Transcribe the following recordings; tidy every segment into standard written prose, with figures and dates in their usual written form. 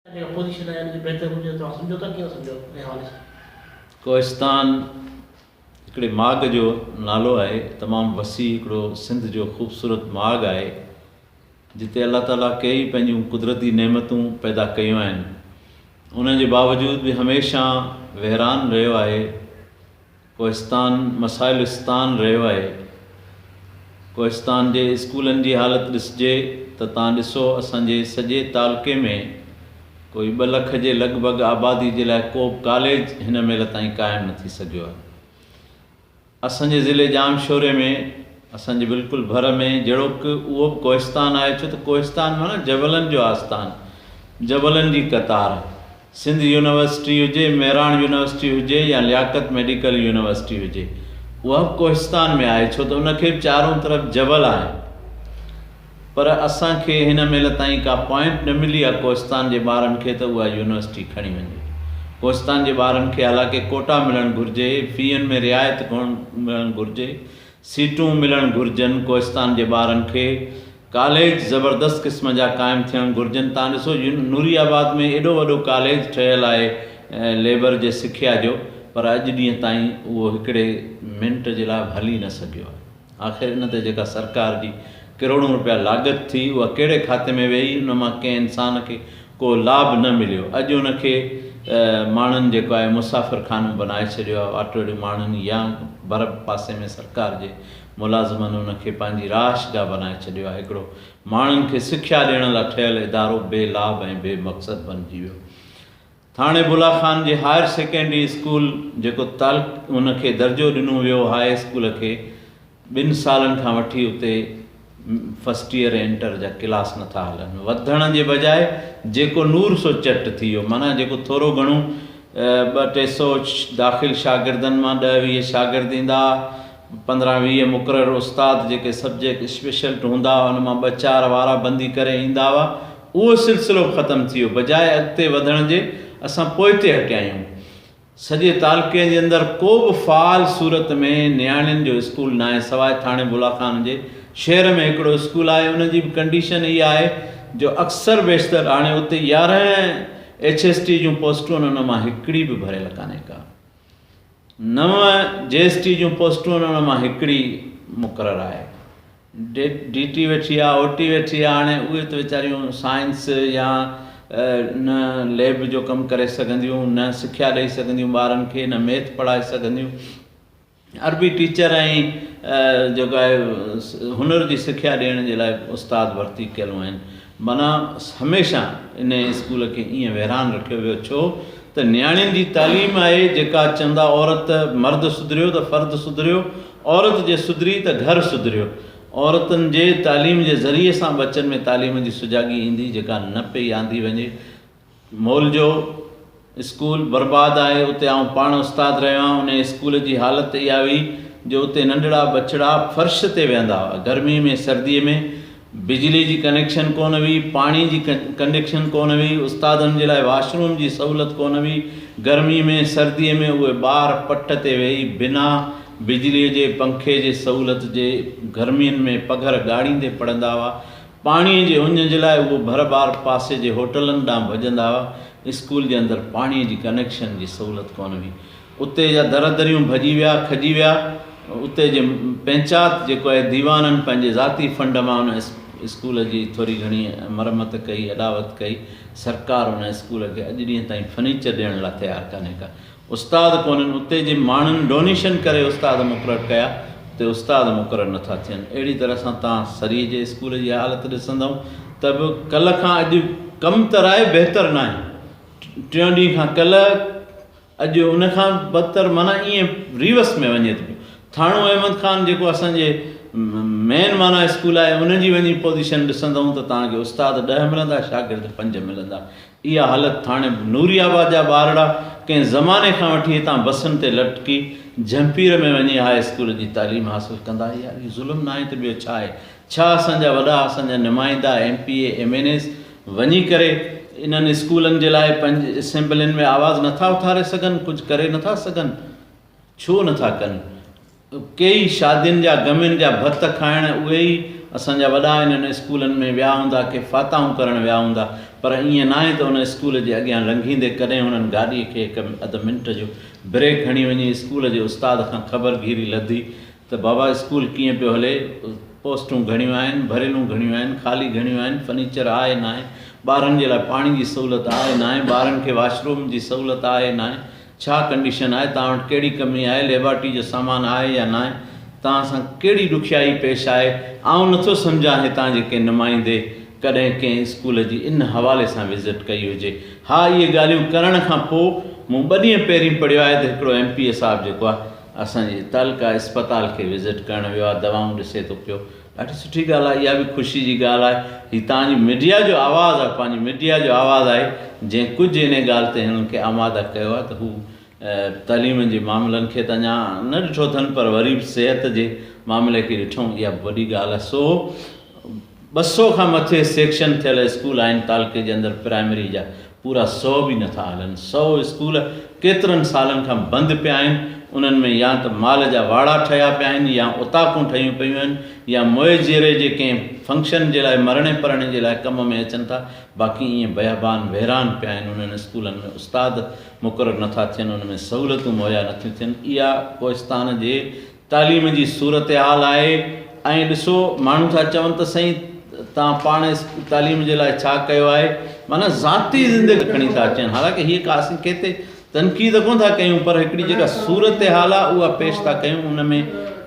Position है यानी बेहतर हुजे तो समझौता कीअं सम्झो ऐं हवाले सां? कोहिस्तान हिकिड़े माग जो नालो आहे, तमामु वसी हिकिड़ो सिंध जो ख़ूबसूरत माग आहे जिते अल्लाह ताला कई पंहिंजूं कुदरती नेमतूं पैदा कयूं आहिनि। उन जे बावजूद बि हमेशह वहरान रहियो आहे। कोहिस्तान मसाइलिस्तान रहियो आहे। कोहिस्तान जे स्कूलनि जी हालत ॾिसिजे त तव्हां ॾिसो, असांजे सॼे तालुके में कोई 2 लख जे लॻभॻि आबादी जे लाइ को बि कॉलेज हिन महिल ताईं क़ाइमु न थी सघियो आहे। असांजे ज़िले जामशोरे में असांजे बिल्कुलु भर में जहिड़ो की उहो बि कोहिस्तान आहे, छो त कोहिस्तान माना जबलनि जो आस्थान, जबलनि जी कतार। सिंध यूनिवर्सिटी हुजे, मेराण यूनिवर्सिटी हुजे या लियाकत मेडिकल यूनिवर्सिटी हुजे, उहा बि कोहिस्तान में आहे, छो त उनखे बि चारों तरफ़ जबल आहे। पर असांखे हिन महिल ताईं का पॉइंट न मिली आहे कोहिस्तान जे ॿारनि खे त उहा यूनिवर्सिटी खणी वञे। कोहिस्तान जे ॿारनि खे हालांकि कोटा मिलणु घुरिजे, फ़ीअनि में रिआयत कोन मिलणु घुरिजे, सीटूं मिलणु घुरिजनि। कोहिस्तान जे ॿारनि खे कॉलेज ज़बरदस्त क़िस्म जा क़ाइमु थियणु घुरिजनि। तव्हां ॾिसो नूरियाबाद में एॾो वॾो कॉलेज ठहियलु आहे लेबर जे सिख्या जो, पर अॼु ॾींहं ताईं उहो हिकिड़े मिंट जे लाइ हली न सघियो आहे। आख़िर इन ते जेका सरकार जी करोड़ों रुपया लागत थी, उहा कहिड़े खाते में वेई, उन मां कंहिं इंसान खे को लाभ न मिलियो। अॼु उनखे माण्हुनि जेको आहे मुसाफ़िर खानो बनाए छॾियो आहे। ऑटो माण्हुनि या भर पासे में सरकार जे मुलाज़िमनि उनखे पंहिंजी राशगाह बनाए छॾियो आहे। हिकिड़ो माण्हुनि खे सिख्या ॾियण लाइ ठहियलु इदारो बेलाभ ऐं बेमक़सद बणिजी वियो। थाणे बुला खान जे हायर सेकेंडरी स्कूल जेको उनखे दर्जो ॾिनो वियो हाई स्कूल खे, 2 सालनि खां वठी उते फर्स्ट ईयर इंटर जा क्लास नथा हलनि। वधण जे बजाए जेको नूर सो चट थी वियो, माना जेको थोरो घणो 200-300 दाख़िल शागिर्दनि मां 10-20 शागिर्द ईंदा, 15-20 मुक़ररु उस्ताद जेके सब्जेक्ट स्पेशलिस्ट हूंदा, उन मां 2-4 वारा बंदी करे ईंदा हुआ। उहो सिलसिलो ख़तमु थी वियो। बजाए अॻिते वधण जे असां पोइते हटिया आहियूं। सॼे तालुके जे अंदरि को बि फ़ाल सूरत में नियाणियुनि जो स्कूल न आहे, सवाइ थाणे बुलाखान जे शहर में हिकिड़ो स्कूल आहे। उन जी बि कंडीशन इहा आहे जो अक्सर बेशितर हाणे उते 11 HST जूं पोस्टूं आहिनि, उन मां हिकिड़ी बि भरियल कान्हे का। 9 JST जूं पोस्टूं आहिनि, उन मां हिकिड़ी मुक़ररु आहे। DT वेठी आहे, OT वेठी आहे। हाणे उहे त वीचारियूं साइंस या न लैब जो कमु करे सघंदियूं, न सिख्या ॾेई सघंदियूं ॿारनि खे, न मैथ पढ़ाए सघंदियूं। अरबी टीचर ऐं जेको आहे हुनर जी सिख्या ॾियण जे लाइ उस्ताद भर्ती कयलूं आहिनि। माना हमेशह इन स्कूल खे ईअं वहरान रखियो वियो, छो त नियाणियुनि जी तालीम आहे जेका चवंदा औरत मर्द सुधरियो त फ़र्द सुधरियो, औरत जे सुधरी त घर सुधरियो। औरतुनि जे तालीम जे ज़रिए सां बचनि में तालीम जी सुजाॻी ईंदी, जेका न पई आंदी वञे। मॉल जो स्कूल बर्बादु आहे, उते आउं पाण उस्ताद रहियो आहियां। उन स्कूल जी हालत इहा हुई जो उते नंढड़ा बछड़ा फर्श ते वेहंदा हुआ। गर्मी में सर्दीअ में बिजली जी कनेक्शन कोन हुई, पाणी जी कनेक्शन कोन हुई, उस्तादनि जे लाइ वॉशरूम जी सहूलियत कोन हुई। गर्मी में सर्दीअ में उहे ॿार पट ते वेही बिना बिजलीअ जे पंखे जे सहूलियत जे गर्मियुनि में पघर ॻाड़ींदे पढ़ंदा हुआ। पाणीअ जे उञ जे लाइ उहो भर ॿार पासे जे होटलनि ॾांहुं भॼंदा हुआ। स्कूल जे अंदरि पाणीअ जी कनेक्शन जी सहूलियत कोन हुई। उते जा दरियूं भॼी विया, खॼी विया। उते जे पंचायत जेको आहे दीवाननि पंहिंजे ज़ाती फंड मां उन स्कूल जी थोरी घणी मरमत कई, अॾावत कई। सरकार उन स्कूल खे अॼु ॾींहं ताईं फर्नीचर ॾियण लाइ तयारु कान्हे का। उस्ताद कोन्हनि। उते जे माण्हुनि डोनेशन करे उस्ताद मुक़ररु कया, उते उस्ताद मुक़ररु नथा थियनि। अहिड़ी तरह सां तव्हां सरीअ जे स्कूल जी हालत ॾिसंदव त बि कल्ह खां अॼु कमु त आहे, बहितर न आहे। 3 ॾींहं खां कल्ह अॼु उन खां बदतर माना ईअं रिवर्स में वञे थो। थाणो अहमद ख़ान जेको असांजे मेन माना स्कूल आहे, उन जी वञी पोज़ीशन ॾिसंदव त तव्हांखे उस्ताद 10 मिलंदा, शागिर्द 5 मिलंदा। इहा हालत थाणे नूरियाबाद जा ॿारड़ा कंहिं ज़माने खां वठी हितां बसनि ते लटकी जंपीर में वञी हाई स्कूल जी तालीम हासिलु कंदा। यार इहो ज़ुल्म न आहे त ॿियो छा आहे? छा असांजा वॾा, असांजा नुमाइंदा MPA MNAs वञी करे इन्हनि स्कूलनि जे लाइ पंहिंजे असेंबलियुनि में आवाज़ु नथा उथारे सघनि, कुझु करे नथा सघनि? छो नथा कनि? कई शादियुनि जा गमियुनि जा भत खाइण उहे ई असांजा वॾा इन्हनि स्कूलनि में विया हूंदा, के फाताऊं करणु विया हूंदा। पर ईअं न आहे त उन स्कूल जे अॻियां लंघींदे कॾहिं हुननि गाॾीअ खे हिकु अधु मिंट जो ब्रेक खणी वञी स्कूल जे उस्ताद खां ख़बर घिरी लधी त बाबा स्कूल कीअं पियो हले, पोस्टूं घणियूं आहिनि, भरियलूं घणियूं आहिनि, ख़ाली घणियूं आहिनि, फर्नीचर आहे न आहे, ॿारनि जे लाइ पाणी जी सहूलियत आहे न आहे, ॿारनि खे वॉशरूम जी सहूलियत आहे न आहे, छा कंडीशन आहे, तव्हां वटि कहिड़ी कमी आहे, लेबॉरेटरी जो सामान आहे या न आहे, तव्हां सां कहिड़ी ॾुखियाई पेश आहे। आउं नथो सम्झां हितां जेके नुमाइंदे कॾहिं कंहिं स्कूल जी इन हवाले सां विज़िट कई हुजे। हा, इहे ॻाल्हियूं करण खां पोइ मूं 2 ॾींहं पहिरीं पढ़ियो आहे त हिकिड़ो MPA साहिबु जेको आहे असांजे तालका इस्पताल खे विज़िट करणु वियो आहे, दवाऊं ॾिसे थो पियो। ॾाढी सुठी ॻाल्हि आहे, इहा बि ख़ुशी जी ॻाल्हि आहे। हीअ तव्हांजी मीडिया जो आवाज़ु आहे, पंहिंजी मीडिया जो आवाज़ु आहे जंहिं कुझु इन ॻाल्हि ते हिननि खे आमादा कयो आहे त हू तइलीम जे मामलनि खे त अञा न ॾिठो अथनि, पर वरी बि सिहत जे मामले खे ॾिठूं, इहा वॾी ॻाल्हि आहे। सो 200 खां मथे सेक्शन थियल स्कूल आहिनि तालके जे अंदरि प्राइमरी जा, पूरा 100 बि नथा हलनि। 100 स्कूल केतिरनि सालनि खां बंदि पिया आहिनि, उन्हनि में या त माल जा वाड़ा ठहिया पिया आहिनि, या उताकूं ठहियूं पियूं आहिनि, या मोए जेरे जे कंहिं फंक्शन जे लाइ मरणे पढ़ण जे लाइ कम में अचनि था। बाक़ी ईअं बयाबान वहिरान पिया आहिनि उन्हनि स्कूलनि में, उस्ताद मुक़ररु नथा थियनि, उन में सहूलियतूं मुहैया नथियूं थियनि। इहा कोहिस्तान जे तालीम जी सूरत हाल आहे। ऐं ॾिसो, माण्हू था चवनि त साईं तव्हां पाण तालीम जे लाइ छा कयो आहे, माना ज़ाती ज़िंदगी खणी था अचनि। हालांकि हीअ का असीं कंहिं ते तनक़ीद कोन था कयूं, पर हिकिड़ी जेका सूरत हाल आहे उहा पेश था कयूं। उन में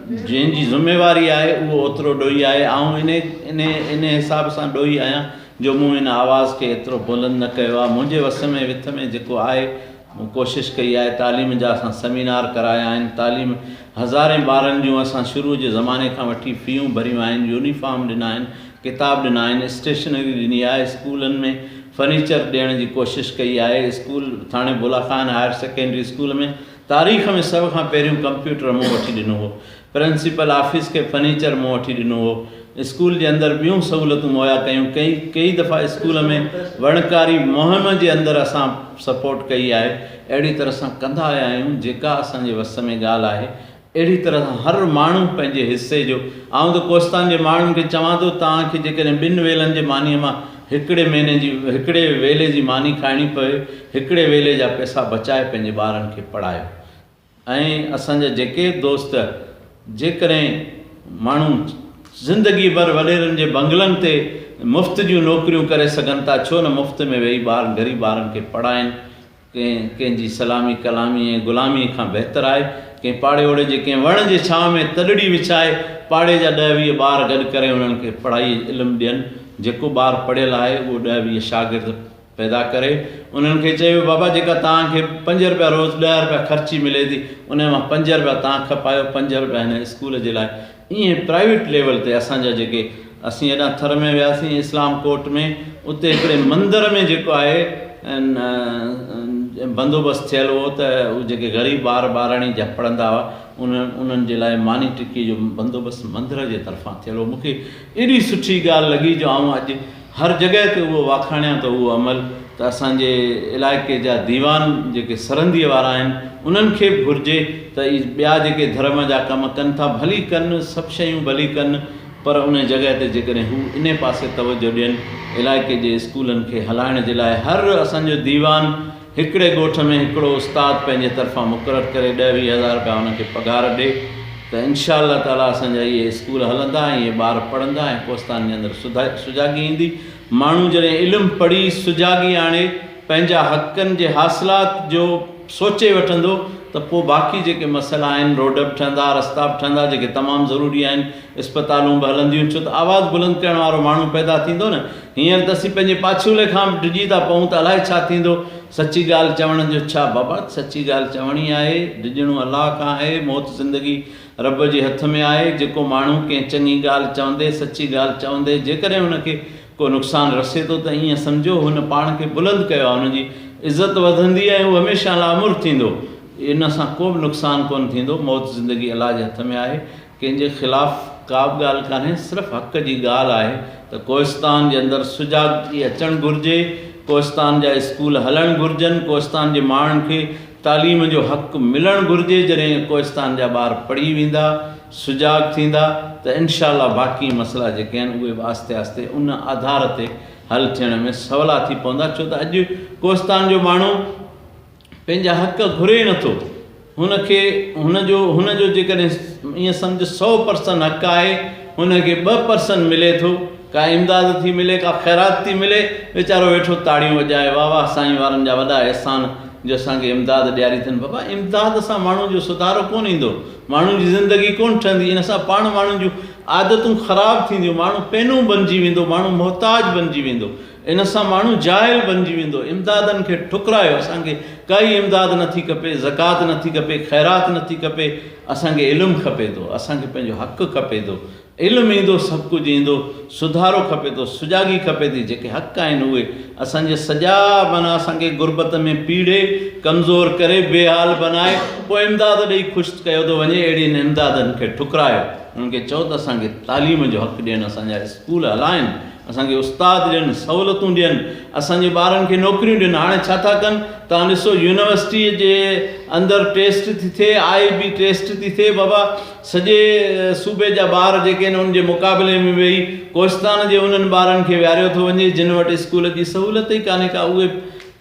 जंहिंजी ज़िम्मेवारी आहे उहो ओतिरो ॾोही आहे। ऐं इन हिसाब सां ॾोही आहियां जो मूं इन आवाज़ खे एतिरो बुलंद न कयो आहे। मुंहिंजे वस में विथ में जेको आहे मूं कोशिशि कई आहे। तालीम जा असां सेमिनार कराया आहिनि, तालीम हज़ारे ॿारनि जूं असां शुरू जे ज़माने खां वठी फ़ियूं भरियूं आहिनि, यूनिफॉर्म ॾिना आहिनि, किताब ॾिना आहिनि, स्टेशनरी ॾिनी आहे, स्कूलनि में फर्नीचर ॾियण जी कोशिशि कई आहे। स्कूल थाणे बुलाखान हायर सेकेंडरी स्कूल में तारीख़ में सभ खां पहिरियों कंप्यूटर मूं वठी ॾिनो हो, प्रिंसिपल ऑफिस खे फर्नीचर मूं वठी ॾिनो हो, स्कूल जे अंदरि ॿियूं सहूलियतूं मुहैया कयूं। कई दफ़ा स्कूल में वणकारी मुहिम जे अंदरि असां सपोर्ट कई आहे। अहिड़ी तरह सां कंदा आया आहियूं, जेका असांजे वस में ॻाल्हि आहे अहिड़ी तरह सां हर माण्हू पंहिंजे हिसे जो। आउं त कोस्तान जे माण्हुनि खे चवां थो, तव्हांखे जेकॾहिं 2 वेलनि जे मानीअ मां हिकिड़े वेले जी मानी खाइणी पए, हिकिड़े वेले जा पैसा बचाए पंहिंजे ॿारनि खे पढ़ायो। ऐं असांजा जेके दोस्त जेकॾहिं माण्हू ज़िंदगी भर वॾेरनि जे बंगलनि ते मुफ़्त जूं नौकरियूं करे सघनि था, छो न मुफ़्त में वेही ग़रीब ॿारनि खे पढ़ाइनि। कंहिंजी सलामी कलामी ऐं ग़ुलामी खां बहितर आहे कंहिं पाड़े ओड़े जे कंहिं वण जे छांव में तॾड़ी विछाए पाड़े जा 10-20 ॿार गॾु करे उन्हनि खे पढ़ाई इल्मु ॾियनि। जेको ॿारु पढ़ियलु आहे उहो 10-20 शागिर्द पैदा करे उन्हनि खे चयो, बाबा जेका तव्हांखे 5 रुपया रोज़ु 10 रुपया ख़र्ची मिले थी, उन मां 5 रुपया तव्हां खपायो, 5 रुपया हिन स्कूल जे लाइ। ईअं प्राइवेट लेवल ते असांजा जेके असीं हेॾां थर में वियासीं इस्लाम कोट में, उते हिकिड़े मंदर में जेको आहे बंदोबस्तु थियल हो त उहे जेके ग़रीब ॿारणी जा पढ़ंदा हुआ उन्हनि जे लाइ मानी टिकी जो बंदोबस्तु मंदर जे तरफ़ां थियल हो। मूंखे एॾी सुठी ॻाल्हि लॻी जो आउं अॼु हर जॻह ते उहो वाखाणियां त उहो अमल त असांजे इलाइक़े जा दीवान जेके सरहंदीअ वारा आहिनि उन्हनि खे बि घुरिजे त ॿिया जेके धर्म जा कमु कनि था भली कनि, सभु शयूं भली कनि, पर उन जॻह ते जेकॾहिं हू इन पासे तवजो ॾियनि, इलाइक़े जे स्कूलनि खे हलाइण जे लाइ हर असांजो दीवान हिकिड़े ॻोठ में हिकिड़ो उस्ताद पंहिंजे तरफ़ां मुक़ररु करे 10-20 हज़ार रुपया उनखे पघार ॾिए त इनशा अल्लाह ताला असांजा इहे स्कूल हलंदा, इहे ॿार पढ़ंदा ऐं कोस्तान जे अंदरि सुजाॻी ईंदी। माण्हू जॾहिं इल्मु पढ़ी सुजाॻी आणे पंहिंजा हक़नि जे हासिलात जो सोचे वठंदो त पोइ बाक़ी जेके मसइला आहिनि, रोड बि ठहंदा, रस्ता बि ठहंदा, जेके तमामु ज़रूरी आहिनि, इस्पतालूं बि हलंदियूं, छो त आवाज़ु बुलंद करण वारो माण्हू पैदा थींदो न। हींअर त असीं पंहिंजे पाछूले खां बि डिॼी था पऊं त अलाए छा थींदो। सची ॻाल्हि चवण जो छा बाबा, सची ॻाल्हि चवणी आहे, डिॼणो अलाह खां आहे, मौत ज़िंदगी रब जे हथ में आहे। जेको माण्हू कंहिं चङी ॻाल्हि चवंदे, सची ॻाल्हि चवंदे जेकॾहिं हुनखे को नुक़सानु रसे थो त ईअं सम्झो हुन पाण खे बुलंद कयो आहे, हुनजी इज़त वधंदी ऐं उहो हमेशह लामुर थींदो, इन सां को बि नुक़सानु कोन थींदो। मौत ज़िंदगी अलाह जे हथ में आहे, कंहिंजे ख़िलाफ़ु का बि ॻाल्हि कान्हे, सिर्फ़ु हक़ जी ॻाल्हि आहे त कोहिस्तान जे अंदरि सुजाॻी अचणु घुरिजे, कोहिस्तान जा स्कूल हलणु घुरिजनि, कोहिस्तान जे माण्हुनि खे तालीम जो हक़ु मिलणु घुरिजे। जॾहिं कोहिस्तान जा ॿार पढ़ी वेंदा, सुजाॻ थींदा त इनशा अल्लाह बाक़ी मसइला जेके आहिनि उहे बि आहिस्ते आहिस्ते उन आधार ते हल थियण में सवला थी पवंदा, छो त अॼु कोस्तान जो माण्हू पंहिंजा हक़ घुरे नथो। हुनजो जेकॾहिं ईअं सम्झ 100% हक़ आहे, हुनखे 2% मिले थो, का इमदाद थी मिले, का ख़ैरात थी मिले, वीचारो वेठो ताड़ियूं वॼाए, वाह वाह साईं वारनि जा वॾा अहसान जो असांखे इमदाद ॾियारी अथनि। बाबा इमदाद सां माण्हू जो सुधारो कोन ईंदो, माण्हू जी ज़िंदगी कोन ठहंदी, इन सां पाण माण्हुनि जूं आदतूं ख़राबु थींदियूं, माण्हू पैनू बणिजी वेंदो, माण्हू मुहताज बणिजी वेंदो, इन सां माण्हू जाहिल बणिजी वेंदो। इमदादनि खे ठुकरायो, असांखे काई इमदाद नथी खपे, ज़कात नथी खपे, ख़ैरात नथी खपे, असांखे इल्मु खपे थो, असांखे पंहिंजो हक़ु खपे थो। इल्मु ईंदो सभु कुझु ईंदो, सुधारो खपे थो, सुजागी खपे थी, जेके हक़ आहिनि उहे असांजे सॼा माना असांखे गुरबत में पीड़े, कमज़ोर करे, बेहाल बनाए, पोइ इमदाद ॾेई ख़ुशि कयो थो वञे। अहिड़ियुनि इमदादनि खे ठुकरायो, उन्हनि खे चओ त असांखे तालीम जो हक़ु ॾियनि, असांजा स्कूल हलाइनि, असांखे उस्ताद ॾियनि, सहूलियतूं ॾियनि, असांजे ॿारनि खे नौकरियूं ॾियनि। हाणे छा था कनि, तव्हां ॾिसो यूनिवर्सिटीअ जे अंदरि टेस्ट थी थिए, IB टेस्ट थी थिए, बाबा सॼे सूबे जा ॿार जेके आहिनि उनजे मुक़ाबले में वेही कोस्तान जे उन्हनि ॿारनि खे विहारियो थो वञे जिन वटि स्कूल जी सहूलियत ई कान्हे का, उहे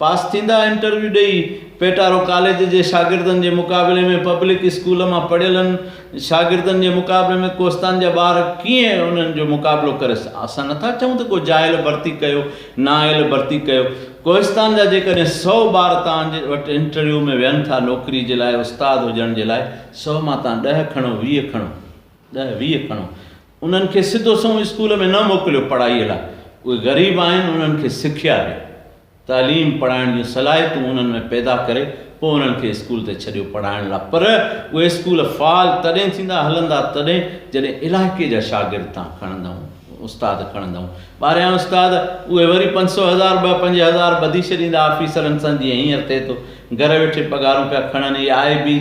पास थींदा इंटरव्यू ॾेई। पेटारो कॉलेज जे शागिर्दनि जे मुक़ाबले में, पब्लिक स्कूल मां पढ़ियलनि शागिर्दनि जे मुक़ाबले में कोस्तान जा ॿार कीअं उन्हनि जो मुक़ाबिलो करे। असां नथा चऊं त को जाइल भर्ती कयो, नाइल भर्ती कयो। कोस्तान जा जेकॾहिं 100 ॿार तव्हांजे वटि इंटरव्यू में विहनि था नौकिरी जे लाइ, उस्ताद हुजण जे लाइ, 100 मां तव्हां 10 खणो, 20 खणो, 10-20 खणो, उन्हनि खे सिधो संओं स्कूल में न मोकिलियो पढ़ाईअ लाइ। उहे ग़रीब आहिनि, उन्हनि खे सिखिया ॾियो, तालीम पढ़ाइण जूं सलाहियतूं उन्हनि में पैदा करे, पोइ उन्हनि खे स्कूल ते छॾियो पढ़ाइण लाइ। पर उहे स्कूल फ़ाल तॾहिं थींदा, हलंदा तॾहिं जॾहिं इलाइक़े जा शागिर्द तव्हां खणंदव, उस्ताद खणंदव। ॿाहिरियां उस्ताद उहे वरी 500,000 2-5,000 ॿधी छॾींदा ऑफिसरनि सां, जीअं हींअर थिए थो, घर वेठे पघारूं पिया खणनि। इहे IB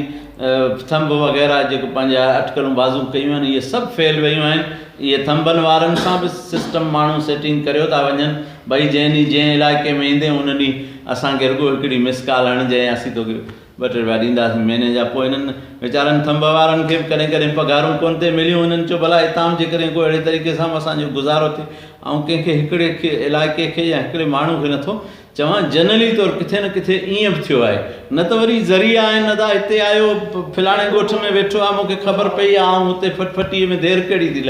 थंब वग़ैरह जेको पंहिंजा अटकलूं बाज़ू कयूं आहिनि, इहे सभु फेल वियूं आहिनि। इहे थंबनि वारनि सां बि सिस्टम माण्हू सेटिंग करियो था वञनि, भई जंहिं इलाइक़े में ईंदे उन ॾींहुं असांखे रुॻो हिकिड़ी मिस कॉल हणिजांइ, असीं तोखे 2-3 रुपया ॾींदासीं महीने जा। पोइ हिननि वीचारनि थंब वारनि खे बि कॾहिं कॾहिं पघारूं कोन थिए मिलियूं, हुननि चयो भला हितां जे करे को अहिड़े तरीक़े सां असांजो गुज़ारो थिए। ऐं कंहिंखे हिकिड़े इलाइक़े खे या हिकिड़े माण्हू खे नथो चवां, जनरली तौरु किथे न किथे ईअं बि थियो आहे। न त वरी ज़रिया आहिनि, न त हिते आयो फलाणे ॻोठ में वेठो आहे, मूंखे ख़बर पई आहे, ऐं हुते फटफटीअ में देरि कहिड़ी थी लॻे।